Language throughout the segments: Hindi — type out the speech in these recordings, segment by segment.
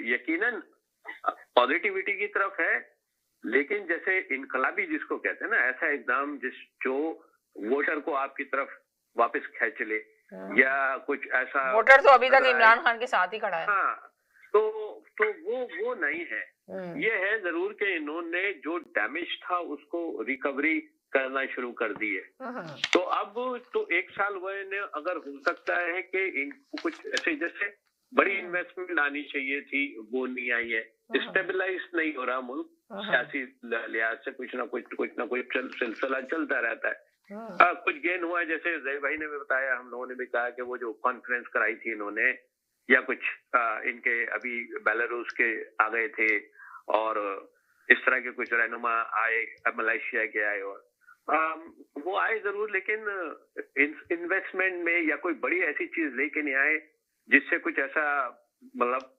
यकीनन पॉजिटिविटी की तरफ है, लेकिन जैसे इनकलाबी जिसको कहते हैं ना, ऐसा एकदम जो वोटर को आपकी तरफ वापस खींच ले, या कुछ ऐसा। वोटर तो अभी तक इमरान खान के साथ ही खड़ा है। हाँ, तो वो नहीं है। ये है जरूर कि इन्होंने जो डैमेज था उसको रिकवरी करना शुरू कर दी है। तो अब तो 1 साल हुए ने, अगर हो सकता है कि इनको कुछ ऐसे जैसे बड़ी इन्वेस्टमेंट लानी चाहिए थी, वो नहीं आई है। स्टेबलाइज नहीं हो रहा मुल्क, सियासी लिहाज से कुछ ना कुछ सिलसिला चलता रहता है। कुछ गेन हुआ, जैसे जय भाई ने भी बताया, हम लोगों ने भी कहा कि वो जो कॉन्फ्रेंस कराई थी इन्होंने, या कुछ इनके अभी बेलारूस के आ गए थे, और इस तरह के कुछ रहनुमा आए, मलेशिया के आए, और वो आए जरूर, लेकिन इन्वेस्टमेंट में या कोई बड़ी ऐसी चीज लेके नहीं आए जिससे कुछ ऐसा, मतलब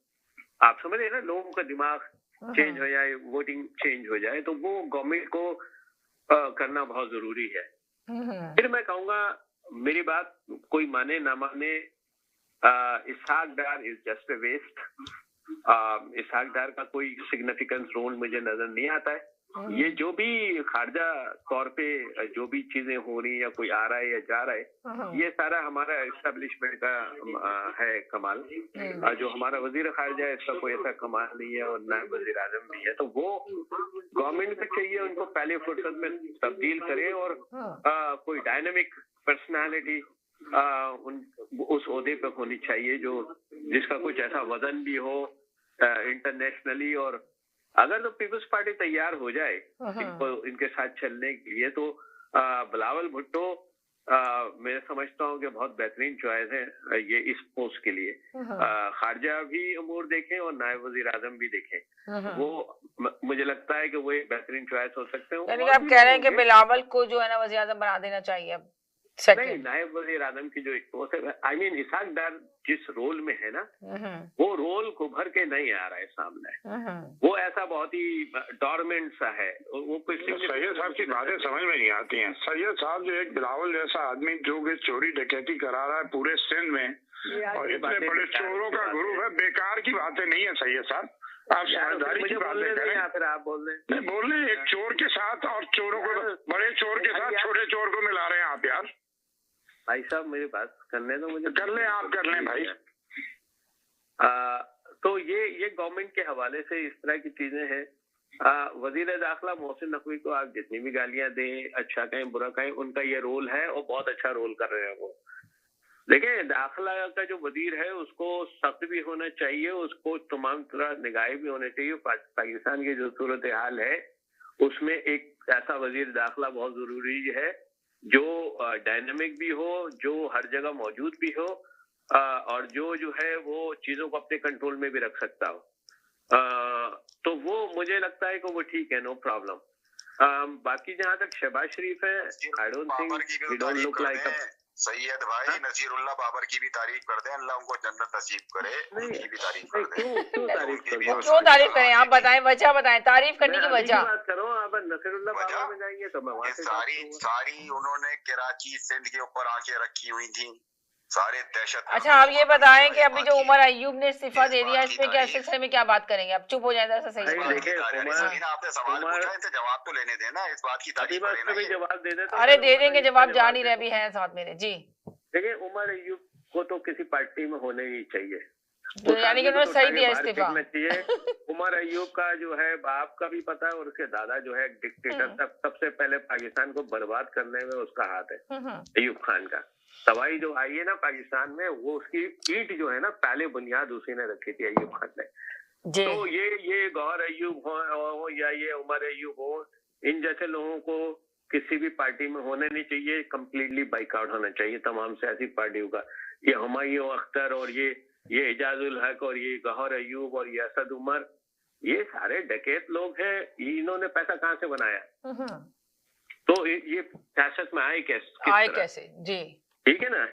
आप समझ रहे हैं ना, लोगों का दिमाग चेंज हो जाए, वोटिंग चेंज हो जाए, तो वो गवर्नमेंट को करना बहुत जरूरी है। फिर मैं कहूँगा, मेरी बात कोई माने ना माने, इसहाक डार इज जस्ट ए वेस्ट। इसहाक डार का कोई सिग्निफिकेंस रोल मुझे नजर नहीं आता है। ये जो भी खारजा तौर पे जो भी चीजें हो रही, या कोई आ रहा है या जा रहा है, ये सारा हमारा एस्टेब्लिशमेंट का है कमाल। जो हमारा वजीर खारजा है, इसका कोई ऐसा कमाल नहीं है, और नायब वजीर आजम भी है। तो वो गवर्नमेंट को चाहिए उनको पहले फुर्सत में तब्दील करे, और कोई डायनेमिक पर्सनालिटी उस ओहदे पे होनी चाहिए, जिसका कुछ ऐसा वजन भी हो इंटरनेशनली। और अगर तो पीपल्स पार्टी तैयार हो जाए इनके साथ चलने के लिए, तो बिलावल भुट्टो मैं समझता हूँ कि बहुत बेहतरीन चॉइस है ये इस पोस्ट के लिए। खारजा भी अमूर देखें और नायब वजीर आजम भी देखें, वो मुझे लगता है कि वो एक बेहतरीन चॉइस हो सकते हैं। यानी आप कह रहे हैं कि बिलावल को जो है ना वजीर आजम बना देना चाहिए अब? नहीं, नायब वजीर आजम की जो एक पोस्ट है, आई मीन इसहाक डार जिस रोल में है ना, वो रोल को भर के नहीं आ रहा है सामने। वो ऐसा बहुत ही डॉर्मेंट सा है। वो कुछ सैयद साहब की बातें समझ में नहीं आती हैं। सैयद साहब जो एक बिलावल जैसा आदमी जो कि चोरी डकैती करा रहा है पूरे सिंध में, और इतने बड़े चोरों का ग्रुप है, बेकार की बातें नहीं है सैयद साहब। आप समझदारी की बातें करें, या फिर आप बोल रहे एक चोर के साथ, और चोरों को, बड़े चोर के साथ छोटे चोर को मिला रहे हैं आप। यार भाई साहब, मेरी बात करने दो मुझे। कर लें, आप कर लें भाई। तो ये गवर्नमेंट के हवाले से इस तरह की चीजें हैं। वजीर दाखिला मोहसिन नकवी को आप जितनी भी गालियां दें, अच्छा कहें बुरा कहें, उनका ये रोल है, और बहुत अच्छा रोल कर रहे हैं वो। देखिए, दाखिला का जो वजीर है उसको सख्त भी होना चाहिए, उसको तमाम तरह निगाहें भी होने चाहिए। पाकिस्तान की जो सूरत हाल है उसमें एक ऐसा वजीर दाखिला बहुत जरूरी है जो डायनामिक भी हो, जो हर जगह मौजूद भी हो, और जो है वो चीजों को अपने कंट्रोल में भी रख सकता हो। तो वो मुझे लगता है कि वो ठीक है, नो प्रॉब्लम। बाकी जहाँ तक शहबाज शरीफ है, I don't think he don't look like अ सैयद भाई। नसीरुल्लाह बाबर की भी तारीफ कर दें, अल्लाह उनको जन्नत नसीब करे, उनकी भी तारीफ कर दें। क्यों तारीफ करें? आप बताएं, वजह बताएं, तारीफ करने की वजह। बात करो, आप नसीरुल्लाह बाबर में जाएंगे तो मैं वहां से सारी उन्होंने कराची सिंध के ऊपर आंखें रखी हुई थी, सारे दहशत। अच्छा, आप ये बताएं कि अभी जो उमर अय्यूब ने इस्तीफा दे दिया, इस पे क्या सिलसिले में क्या बात करेंगे? आप चुप हो जाए जरा सही। आपने सवाल पूछा, इसे जवाब तो लेने देना, इस बात की तारीफ करें। जवाब दे दे। अरे दे देंगे जवाब, जा नहीं रहे अभी हैं साथ मेरे जी। देखिए, उमर अय्यूब को तो किसी पार्टी में होने ही चाहिए, तो यानी कि उन्होंने सही दिया इस्तीफा। उमर अय्यूब का जो है बाप का भी पता है, और उसके दादा जो है डिक्टेटर, सबसे पहले पाकिस्तान को बर्बाद करने में उसका हाथ है, अय्यूब खान का। तबाही जो आई है ना पाकिस्तान में, वो उसकी ईंट जो है ना, पहले बुनियाद उसी ने रखी थी, अय्यूब खान ने। तो ये गौहर अय्यूब हो या ये उमर अय्यूब हो, इन जैसे लोगों को किसी भी पार्टी में होने नहीं चाहिए। कंप्लीटली बाइकआउट होना चाहिए तमाम सियासी पार्टियों का। ये हुमायूं अख्तर और ये एजाजुल हक और ये गौहर अय्यूब और ये असद उमर, ये सारे डकैत लोग हैं। इन्होंने पैसा कहाँ से बनाया? तो ये सियासत में आए कैसे? जी, ठीक है ना।